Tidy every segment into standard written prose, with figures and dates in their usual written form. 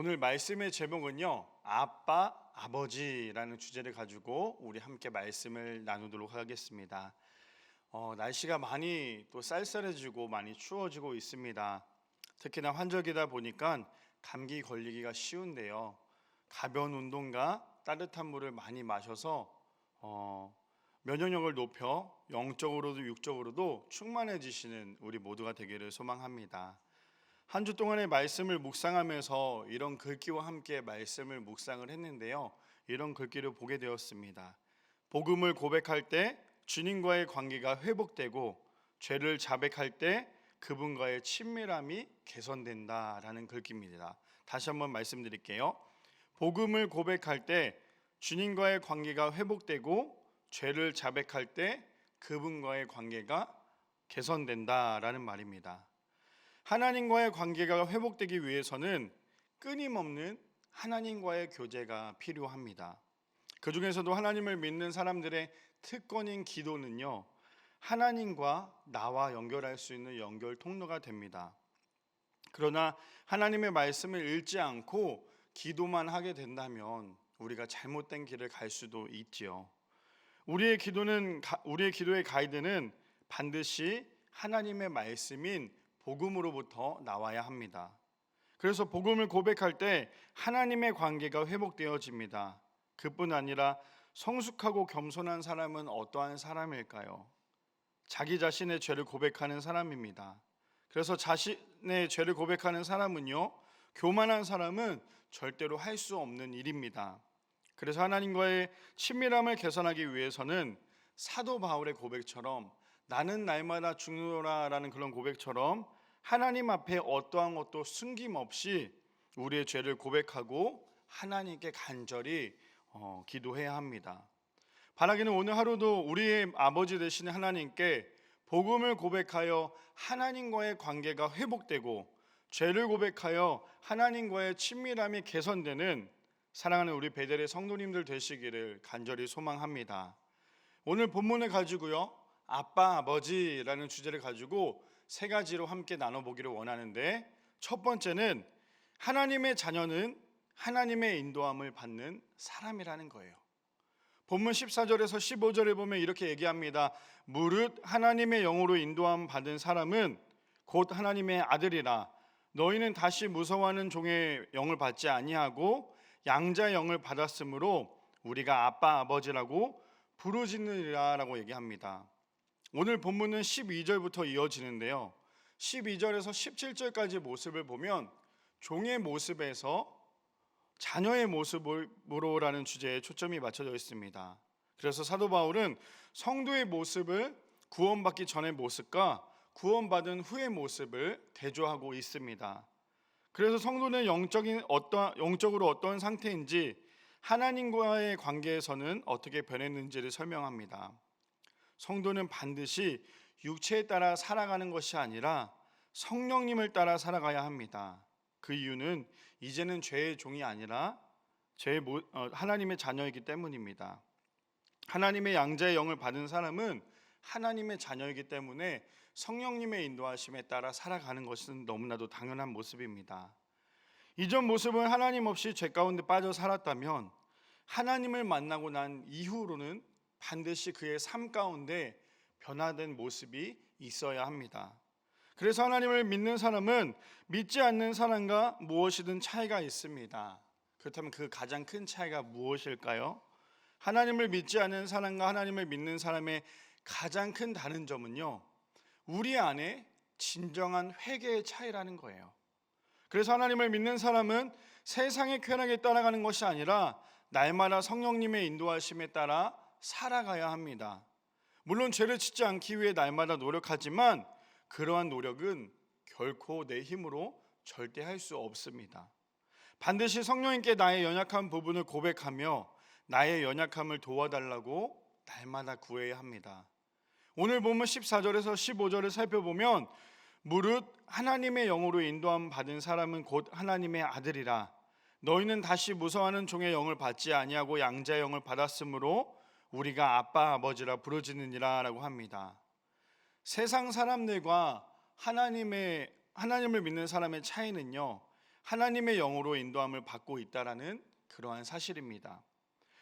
오늘 말씀의 제목은요, 아빠, 아버지라는 주제를 가지고 우리 함께 말씀을 나누도록 하겠습니다. 날씨가 많이 또 쌀쌀해지고 많이 추워지고 있습니다. 특히나 환절기다 보니까 감기 걸리기가 쉬운데요. 가벼운 운동과 따뜻한 물을 많이 마셔서 면역력을 높여 영적으로도 육적으로도 충만해지시는 우리 모두가 되기를 소망합니다. 한 주 동안의 말씀을 묵상하면서 이런 글귀와 함께 말씀을 묵상을 했는데요. 이런 글귀를 보게 되었습니다. 복음을 고백할 때 주님과의 관계가 회복되고 죄를 자백할 때 그분과의 친밀함이 개선된다라는 글귀입니다. 다시 한번 말씀드릴게요. 복음을 고백할 때 주님과의 관계가 회복되고 죄를 자백할 때 그분과의 관계가 개선된다라는 말입니다. 하나님과의 관계가 회복되기 위해서는 끊임없는 하나님과의 교제가 필요합니다. 그 중에서도 하나님을 믿는 사람들의 특권인 기도는요, 하나님과 나와 연결할 수 있는 연결 통로가 됩니다. 그러나 하나님의 말씀을 읽지 않고 기도만 하게 된다면 우리가 잘못된 길을 갈 수도 있지요. 우리의 기도의 가이드는 반드시 하나님의 말씀인 복음으로부터 나와야 합니다. 그래서 복음을 고백할 때 하나님의 관계가 회복되어집니다. 그뿐 아니라 성숙하고 겸손한 사람은 어떠한 사람일까요? 자기 자신의 죄를 고백하는 사람입니다. 그래서 자신의 죄를 고백하는 사람은요, 교만한 사람은 절대로 할 수 없는 일입니다. 그래서 하나님과의 친밀함을 개선하기 위해서는 사도 바울의 고백처럼 나는 날마다 죽노라라는 그런 고백처럼 하나님 앞에 어떠한 것도 숨김없이 우리의 죄를 고백하고 하나님께 간절히 기도해야 합니다. 바라기는 오늘 하루도 우리의 아버지 되시는 하나님께 복음을 고백하여 하나님과의 관계가 회복되고 죄를 고백하여 하나님과의 친밀함이 개선되는 사랑하는 우리 베델의 성도님들 되시기를 간절히 소망합니다. 오늘 본문을 가지고요, 아빠, 아버지라는 주제를 가지고 세 가지로 함께 나눠보기를 원하는데, 첫 번째는 하나님의 자녀는 하나님의 인도함을 받는 사람이라는 거예요. 본문 14절에서 15절에 보면 이렇게 얘기합니다. 무릇 하나님의 영으로 인도함 받은 사람은 곧 하나님의 아들이라. 너희는 다시 무서워하는 종의 영을 받지 아니하고 양자의 영을 받았으므로 우리가 아빠, 아버지라고 부르짖느니라 라고 얘기합니다. 오늘 본문은 12절부터 이어지는데요, 12절에서 17절까지 모습을 보면 종의 모습에서 자녀의 모습으로라는 주제에 초점이 맞춰져 있습니다. 그래서 사도 바울은 성도의 모습을 구원받기 전의 모습과 구원받은 후의 모습을 대조하고 있습니다. 그래서 성도는 영적으로 어떤 상태인지, 하나님과의 관계에서는 어떻게 변했는지를 설명합니다. 성도는 반드시 육체에 따라 살아가는 것이 아니라 성령님을 따라 살아가야 합니다. 그 이유는 이제는 죄의 종이 아니라 하나님의 자녀이기 때문입니다. 하나님의 양자의 영을 받은 사람은 하나님의 자녀이기 때문에 성령님의 인도하심에 따라 살아가는 것은 너무나도 당연한 모습입니다. 이전 모습은 하나님 없이 죄 가운데 빠져 살았다면 하나님을 만나고 난 이후로는 반드시 그의 삶 가운데 변화된 모습이 있어야 합니다. 그래서 하나님을 믿는 사람은 믿지 않는 사람과 무엇이든 차이가 있습니다. 그렇다면 그 가장 큰 차이가 무엇일까요? 하나님을 믿지 않는 사람과 하나님을 믿는 사람의 가장 큰 다른 점은요, 우리 안에 진정한 회개의 차이라는 거예요. 그래서 하나님을 믿는 사람은 세상의 쾌락에 따라가는 것이 아니라 날마다 성령님의 인도하심에 따라 살아가야 합니다. 물론 죄를 짓지 않기 위해 날마다 노력하지만 그러한 노력은 결코 내 힘으로 절대 할 수 없습니다. 반드시 성령님께 나의 연약한 부분을 고백하며 나의 연약함을 도와달라고 날마다 구해야 합니다. 오늘 본문 14절에서 15절을 살펴보면 무릇 하나님의 영으로 인도함 받은 사람은 곧 하나님의 아들이라. 너희는 다시 무서워하는 종의 영을 받지 아니하고 양자의 영을 받았으므로 우리가 아빠, 아버지라 부르짖느니라 라고 합니다. 세상 사람들과 하나님을 믿는 사람의 차이는요, 하나님의 영으로 인도함을 받고 있다라는 그러한 사실입니다.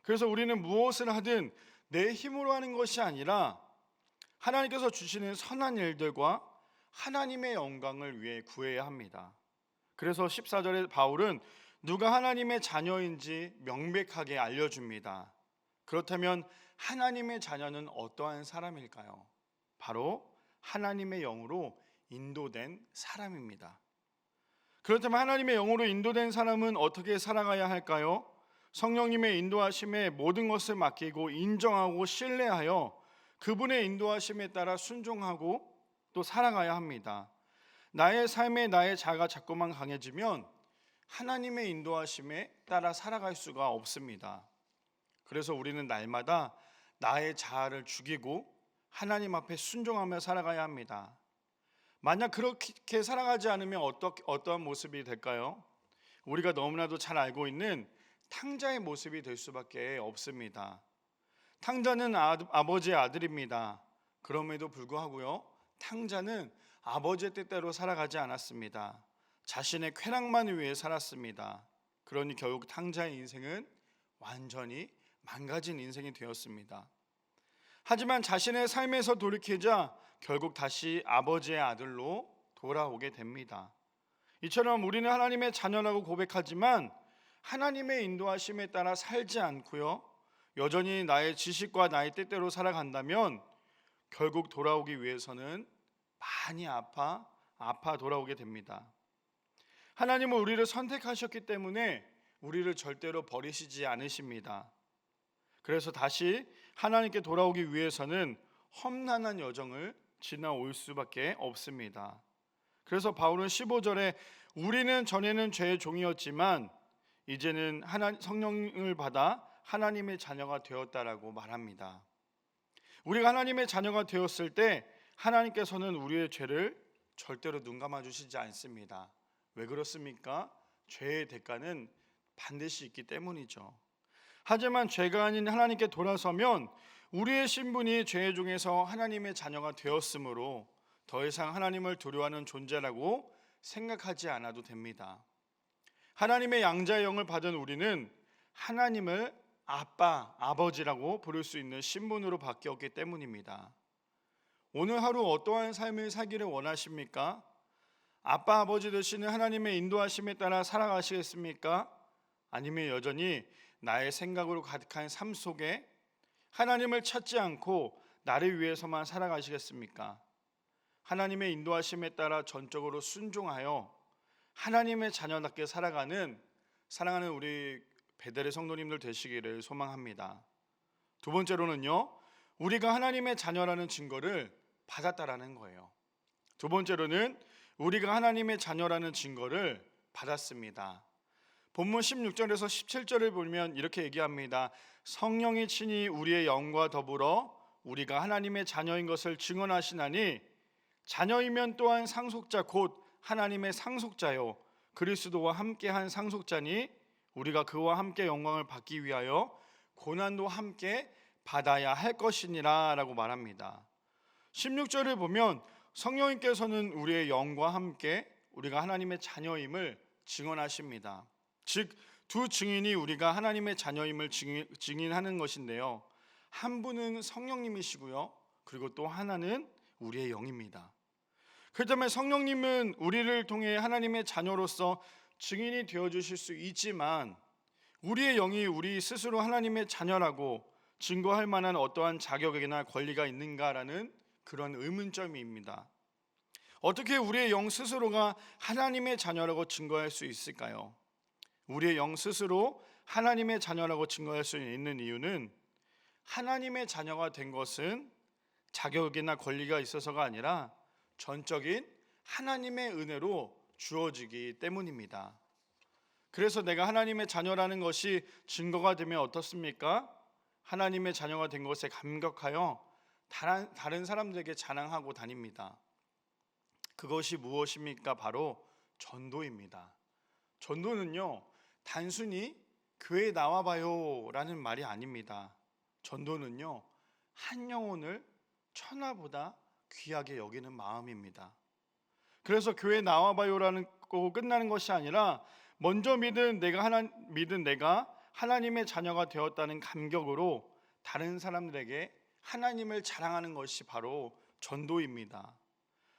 그래서 우리는 무엇을 하든 내 힘으로 하는 것이 아니라 하나님께서 주시는 선한 일들과 하나님의 영광을 위해 구해야 합니다. 그래서 14절에 바울은 누가 하나님의 자녀인지 명백하게 알려줍니다. 그렇다면 하나님의 자녀는 어떠한 사람일까요? 바로 하나님의 영으로 인도된 사람입니다. 그렇다면 하나님의 영으로 인도된 사람은 어떻게 살아가야 할까요? 성령님의 인도하심에 모든 것을 맡기고 인정하고 신뢰하여 그분의 인도하심에 따라 순종하고 또 살아가야 합니다. 나의 삶에 나의 자아가 자꾸만 강해지면 하나님의 인도하심에 따라 살아갈 수가 없습니다. 그래서 우리는 날마다 나의 자아를 죽이고 하나님 앞에 순종하며 살아가야 합니다. 만약 그렇게 살아가지 않으면 어떠한 모습이 될까요? 우리가 너무나도 잘 알고 있는 탕자의 모습이 될 수밖에 없습니다. 탕자는 아버지의 아들입니다. 그럼에도 불구하고요, 탕자는 아버지의 뜻대로 살아가지 않았습니다. 자신의 쾌락만을 위해 살았습니다. 그러니 결국 탕자의 인생은 완전히 망가진 인생이 되었습니다. 하지만 자신의 삶에서 돌이키자 결국 다시 아버지의 아들로 돌아오게 됩니다. 이처럼 우리는 하나님의 자녀라고 고백하지만 하나님의 인도하심에 따라 살지 않고요, 여전히 나의 지식과 나의 뜻대로 살아간다면 결국 돌아오기 위해서는 많이 아파 돌아오게 됩니다. 하나님은 우리를 선택하셨기 때문에 우리를 절대로 버리시지 않으십니다. 그래서 다시 하나님께 돌아오기 위해서는 험난한 여정을 지나올 수밖에 없습니다. 그래서 바울은 15절에 우리는 전에는 죄의 종이었지만 이제는 성령을 받아 하나님의 자녀가 되었다라고 말합니다. 우리가 하나님의 자녀가 되었을 때 하나님께서는 우리의 죄를 절대로 눈감아 주시지 않습니다. 왜 그렇습니까? 죄의 대가는 반드시 있기 때문이죠. 하지만 죄가 아닌 하나님께 돌아서면 우리의 신분이 죄 중에서 하나님의 자녀가 되었으므로 더 이상 하나님을 두려워하는 존재라고 생각하지 않아도 됩니다. 하나님의 양자의 영을 받은 우리는 하나님을 아빠, 아버지라고 부를 수 있는 신분으로 바뀌었기 때문입니다. 오늘 하루 어떠한 삶을 살기를 원하십니까? 아빠, 아버지 되시는 하나님의 인도하심에 따라 살아가시겠습니까? 아니면 여전히 나의 생각으로 가득한 삶 속에 하나님을 찾지 않고 나를 위해서만 살아가시겠습니까? 하나님의 인도하심에 따라 전적으로 순종하여 하나님의 자녀답게 살아가는 사랑하는 우리 베델의 성도님들 되시기를 소망합니다. 두 번째로는요, 우리가 하나님의 자녀라는 증거를 받았다라는 거예요. 두 번째로는 우리가 하나님의 자녀라는 증거를 받았습니다. 본문 16절에서 17절을 보면 이렇게 얘기합니다. 성령이 친히 우리의 영과 더불어 우리가 하나님의 자녀인 것을 증언하시나니 자녀이면 또한 상속자 곧 하나님의 상속자요 그리스도와 함께한 상속자니 우리가 그와 함께 영광을 받기 위하여 고난도 함께 받아야 할 것이니라 라고 말합니다. 16절을 보면 성령님께서는 우리의 영과 함께 우리가 하나님의 자녀임을 증언하십니다. 즉 두 증인이 우리가 하나님의 자녀임을 증인하는 것인데요, 한 분은 성령님이시고요, 그리고 또 하나는 우리의 영입니다. 그렇다면 성령님은 우리를 통해 하나님의 자녀로서 증인이 되어주실 수 있지만 우리의 영이 우리 스스로 하나님의 자녀라고 증거할 만한 어떠한 자격이나 권리가 있는가라는 그런 의문점입니다. 어떻게 우리의 영 스스로가 하나님의 자녀라고 증거할 수 있을까요? 우리의 영 스스로 하나님의 자녀라고 증거할 수 있는 이유는 하나님의 자녀가 된 것은 자격이나 권리가 있어서가 아니라 전적인 하나님의 은혜로 주어지기 때문입니다. 그래서 내가 하나님의 자녀라는 것이 증거가 되면 어떻습니까? 하나님의 자녀가 된 것에 감격하여 다른 사람들에게 자랑하고 다닙니다. 그것이 무엇입니까? 바로 전도입니다. 전도는요, 단순히 교회에 나와봐요 라는 말이 아닙니다. 전도는요, 한 영혼을 천하보다 귀하게 여기는 마음입니다. 그래서 교회에 나와봐요라는 받고 끝나는 것이 아니라 먼저 믿은 내가 하나님의 자녀가 되었다는 감격으로 다른 사람들에게 하나님을 자랑하는 것이 바로 전도입니다.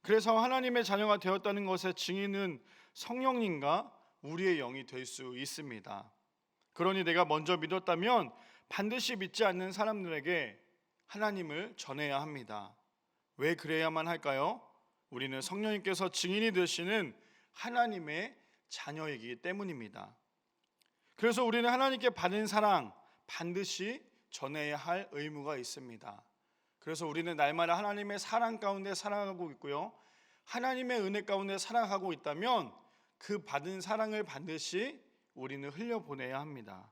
그래서 하나님의 자녀가 되었다는 것의 증인은 성령님과 우리의 영이 될 수 있습니다. 그러니 내가 먼저 믿었다면 반드시 믿지 않는 사람들에게 하나님을 전해야 합니다. 왜 그래야만 할까요? 우리는 성령님께서 증인이 되시는 하나님의 자녀이기 때문입니다. 그래서 우리는 하나님께 받은 사랑 반드시 전해야 할 의무가 있습니다. 그래서 우리는 날마다 하나님의 사랑 가운데 살아가고 있고요, 하나님의 은혜 가운데 살아가고 있다면 그 받은 사랑을 반드시 우리는 흘려보내야 합니다.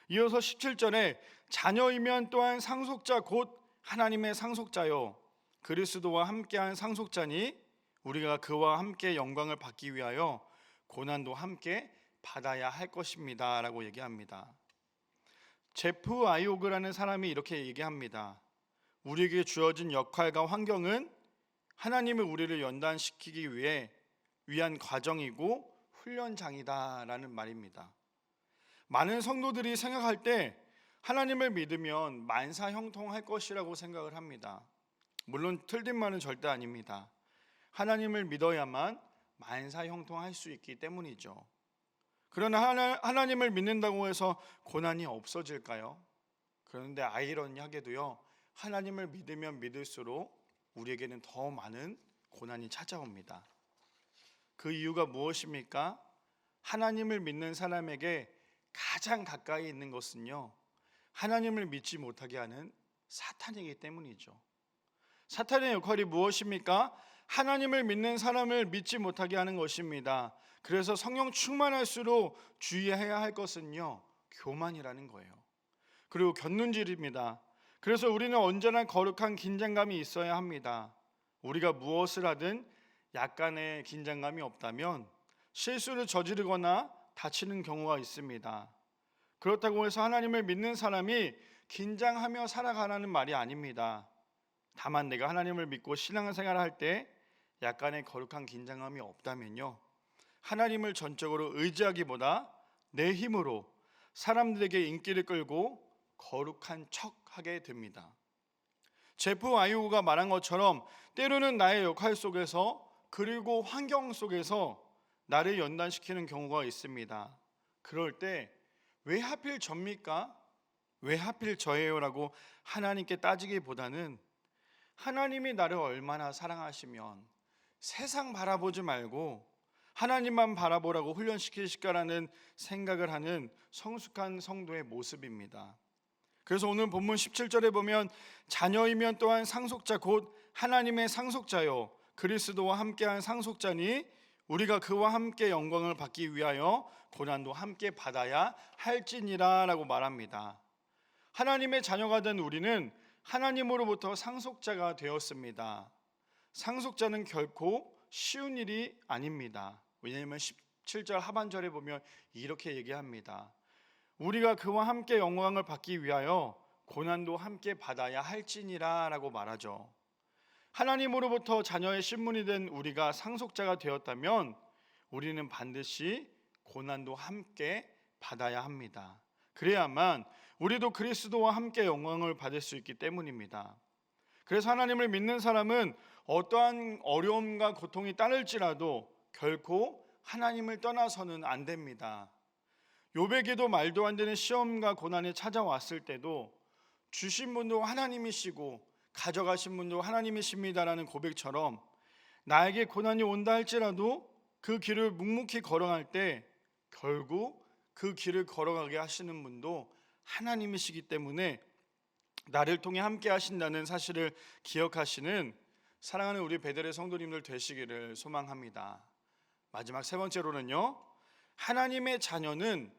이어서 17절에 자녀이면 또한 상속자 곧 하나님의 상속자요 그리스도와 함께한 상속자니 우리가 그와 함께 영광을 받기 위하여 고난도 함께 받아야 할 것입니다 라고 얘기합니다. 제프 아이오그라는 사람이 이렇게 얘기합니다. 우리에게 주어진 역할과 환경은 하나님을 우리를 연단시키기 위한 과정이고 훈련장이다 라는 말입니다. 많은 성도들이 생각할 때 하나님을 믿으면 만사형통할 것이라고 생각을 합니다. 물론 틀린 말은 절대 아닙니다. 하나님을 믿어야만 만사형통할 수 있기 때문이죠. 그러나 하나님을 믿는다고 해서 고난이 없어질까요? 그런데 아이러니하게도요, 하나님을 믿으면 믿을수록 우리에게는 더 많은 고난이 찾아옵니다. 그 이유가 무엇입니까? 하나님을 믿는 사람에게 가장 가까이 있는 것은요, 하나님을 믿지 못하게 하는 사탄이기 때문이죠. 사탄의 역할이 무엇입니까? 하나님을 믿는 사람을 믿지 못하게 하는 것입니다. 그래서 성령 충만할수록 주의해야 할 것은요, 교만이라는 거예요. 그리고 곁눈질입니다. 그래서 우리는 언제나 거룩한 긴장감이 있어야 합니다. 우리가 무엇을 하든 약간의 긴장감이 없다면 실수를 저지르거나 다치는 경우가 있습니다. 그렇다고 해서 하나님을 믿는 사람이 긴장하며 살아가라는 말이 아닙니다. 다만 내가 하나님을 믿고 신앙생활을 할 때 약간의 거룩한 긴장감이 없다면요, 하나님을 전적으로 의지하기보다 내 힘으로 사람들에게 인기를 끌고 거룩한 척하게 됩니다. 제프 아이오가 말한 것처럼 때로는 나의 역할 속에서 그리고 환경 속에서 나를 연단시키는 경우가 있습니다. 그럴 때 왜 하필 접니까? 왜 하필 저예요? 라고 하나님께 따지기보다는 하나님이 나를 얼마나 사랑하시면 세상 바라보지 말고 하나님만 바라보라고 훈련시키실까라는 생각을 하는 성숙한 성도의 모습입니다. 그래서 오늘 본문 17절에 보면 자녀이면 또한 상속자 곧 하나님의 상속자요 그리스도와 함께한 상속자니 우리가 그와 함께 영광을 받기 위하여 고난도 함께 받아야 할지니라 라고 말합니다. 하나님의 자녀가 된 우리는 하나님으로부터 상속자가 되었습니다. 상속자는 결코 쉬운 일이 아닙니다. 왜냐하면 17절 하반절에 보면 이렇게 얘기합니다. 우리가 그와 함께 영광을 받기 위하여 고난도 함께 받아야 할지니라 라고 말하죠. 하나님으로부터 자녀의 신분이 된 우리가 상속자가 되었다면 우리는 반드시 고난도 함께 받아야 합니다. 그래야만 우리도 그리스도와 함께 영광을 받을 수 있기 때문입니다. 그래서 하나님을 믿는 사람은 어떠한 어려움과 고통이 따를지라도 결코 하나님을 떠나서는 안 됩니다. 욥에게도 말도 안 되는 시험과 고난이 찾아왔을 때도 주신 분도 하나님이시고 가져가신 분도 하나님이십니다라는 고백처럼 나에게 고난이 온다 할지라도 그 길을 묵묵히 걸어갈 때 결국 그 길을 걸어가게 하시는 분도 하나님이시기 때문에 나를 통해 함께 하신다는 사실을 기억하시는 사랑하는 우리 베델의 성도님들 되시기를 소망합니다. 마지막 세 번째로는요, 하나님의 자녀는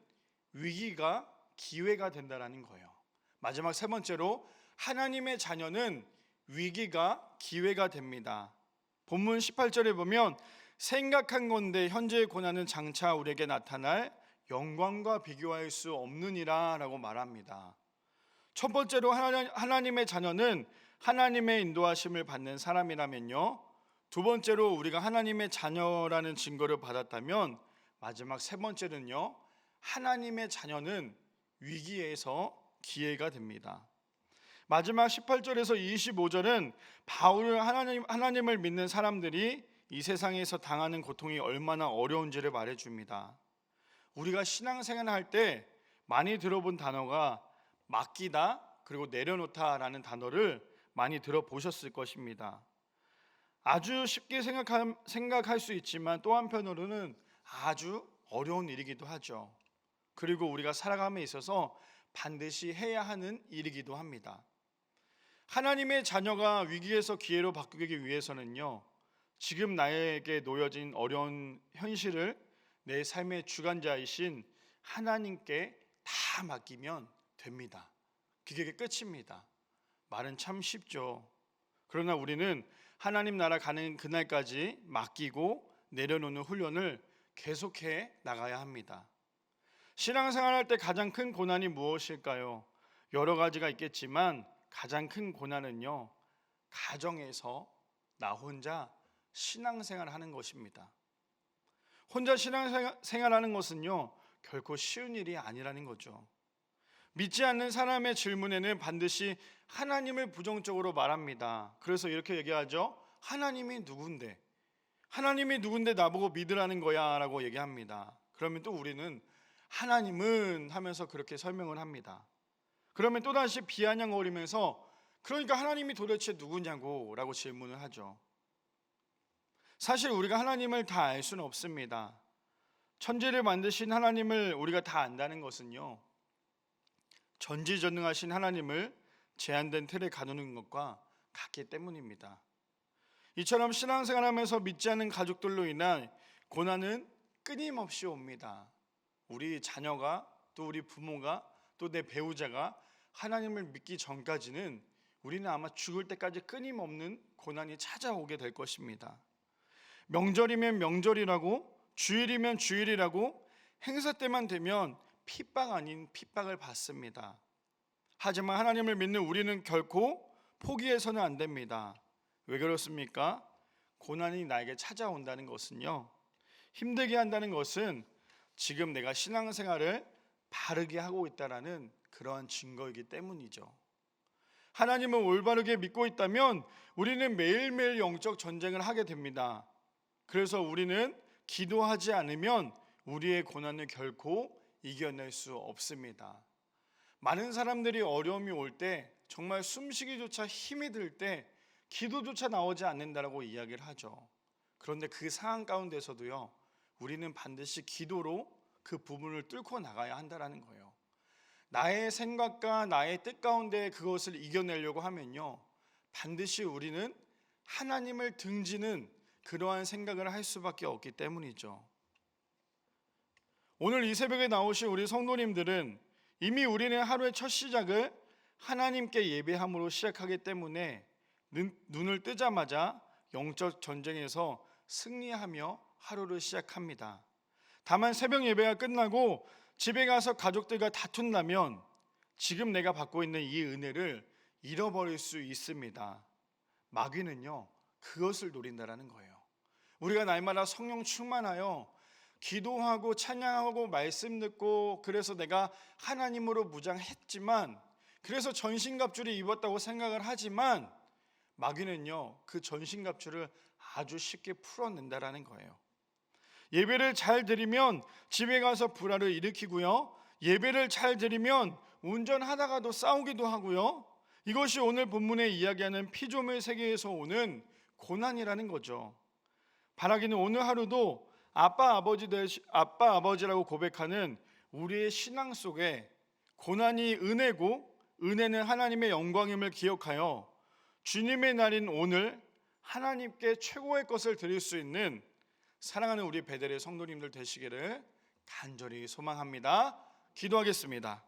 위기가 기회가 된다라는 거예요. 마지막 세 번째로 하나님의 자녀는 위기가 기회가 됩니다. 본문 18절에 보면 생각한 건데 현재의 고난은 장차 우리에게 나타날 영광과 비교할 수 없느니라 라고 말합니다. 첫 번째로 하나님의 자녀는 하나님의 인도하심을 받는 사람이라면요, 두 번째로 우리가 하나님의 자녀라는 증거를 받았다면 마지막 세 번째는요, 하나님의 자녀는 위기에서 기회가 됩니다. 마지막 18절에서 25절은 바울은 하나님을 믿는 사람들이 이 세상에서 당하는 고통이 얼마나 어려운지를 말해줍니다. 우리가 신앙생활을 할 때 많이 들어본 단어가 맡기다 그리고 내려놓다라는 단어를 많이 들어보셨을 것입니다. 아주 쉽게 생각할 수 있지만 또 한편으로는 아주 어려운 일이기도 하죠. 그리고 우리가 살아감에 있어서 반드시 해야 하는 일이기도 합니다. 하나님의 자녀가 위기에서 기회로 바꾸기 위해서는요, 지금 나에게 놓여진 어려운 현실을 내 삶의 주관자이신 하나님께 다 맡기면 됩니다. 그게 끝입니다. 말은 참 쉽죠. 그러나 우리는 하나님 나라 가는 그날까지 맡기고 내려놓는 훈련을 계속해 나가야 합니다. 신앙생활할 때 가장 큰 고난이 무엇일까요? 여러 가지가 있겠지만 가장 큰 고난은요, 가정에서 나 혼자 신앙생활을 하는 것입니다. 혼자 신앙생활하는 것은요, 결코 쉬운 일이 아니라는 거죠. 믿지 않는 사람의 질문에는 반드시 하나님을 부정적으로 말합니다. 그래서 이렇게 얘기하죠. 하나님이 누군데? 하나님이 누군데 나보고 믿으라는 거야? 라고 얘기합니다. 그러면 또 우리는 하나님은 하면서 그렇게 설명을 합니다. 그러면 또다시 비아냥거리면서 그러니까 하나님이 도대체 누구냐고 라고 질문을 하죠. 사실 우리가 하나님을 다 알 수는 없습니다. 천지를 만드신 하나님을 우리가 다 안다는 것은요, 전지전능하신 하나님을 제한된 틀에 가두는 것과 같기 때문입니다. 이처럼 신앙생활하면서 믿지 않는 가족들로 인한 고난은 끊임없이 옵니다. 우리 자녀가 또 우리 부모가 또 내 배우자가 하나님을 믿기 전까지는 우리는 아마 죽을 때까지 끊임없는 고난이 찾아오게 될 것입니다. 명절이면 명절이라고, 주일이면 주일이라고, 행사 때만 되면 핍박 아닌 핍박을 받습니다. 하지만 하나님을 믿는 우리는 결코 포기해서는 안 됩니다. 왜 그렇습니까? 고난이 나에게 찾아온다는 것은요, 힘들게 한다는 것은 지금 내가 신앙생활을 바르게 하고 있다라는 그러한 증거이기 때문이죠. 하나님을 올바르게 믿고 있다면 우리는 매일매일 영적 전쟁을 하게 됩니다. 그래서 우리는 기도하지 않으면 우리의 고난을 결코 이겨낼 수 없습니다. 많은 사람들이 어려움이 올 때, 정말 숨쉬기조차 힘이 들 때 기도조차 나오지 않는다라고 이야기를 하죠. 그런데 그 상황 가운데서도요, 우리는 반드시 기도로 그 부분을 뚫고 나가야 한다라는 거예요. 나의 생각과 나의 뜻 가운데 그것을 이겨내려고 하면요, 반드시 우리는 하나님을 등지는 그러한 생각을 할 수밖에 없기 때문이죠. 오늘 이 새벽에 나오신 우리 성도님들은 이미 우리는 하루의 첫 시작을 하나님께 예배함으로 시작하기 때문에 눈을 뜨자마자 영적 전쟁에서 승리하며 하루를 시작합니다. 다만 새벽 예배가 끝나고 집에 가서 가족들과 다툰다면 지금 내가 받고 있는 이 은혜를 잃어버릴 수 있습니다. 마귀는요, 그것을 노린다라는 거예요. 우리가 날마다 성령 충만하여 기도하고 찬양하고 말씀 듣고 그래서 내가 하나님으로 무장했지만, 그래서 전신갑주를 입었다고 생각을 하지만 마귀는요, 그 전신갑주를 아주 쉽게 풀어낸다라는 거예요. 예배를 잘 드리면 집에 가서 불화를 일으키고요, 예배를 잘 드리면 운전하다가도 싸우기도 하고요, 이것이 오늘 본문에 이야기하는 피조물 세계에서 오는 고난이라는 거죠. 바라기는 오늘 하루도 아빠 아버지라고 고백하는 우리의 신앙 속에 고난이 은혜고 은혜는 하나님의 영광임을 기억하여 주님의 날인 오늘 하나님께 최고의 것을 드릴 수 있는 사랑하는 우리 베델의 성도님들 되시기를 간절히 소망합니다. 기도하겠습니다.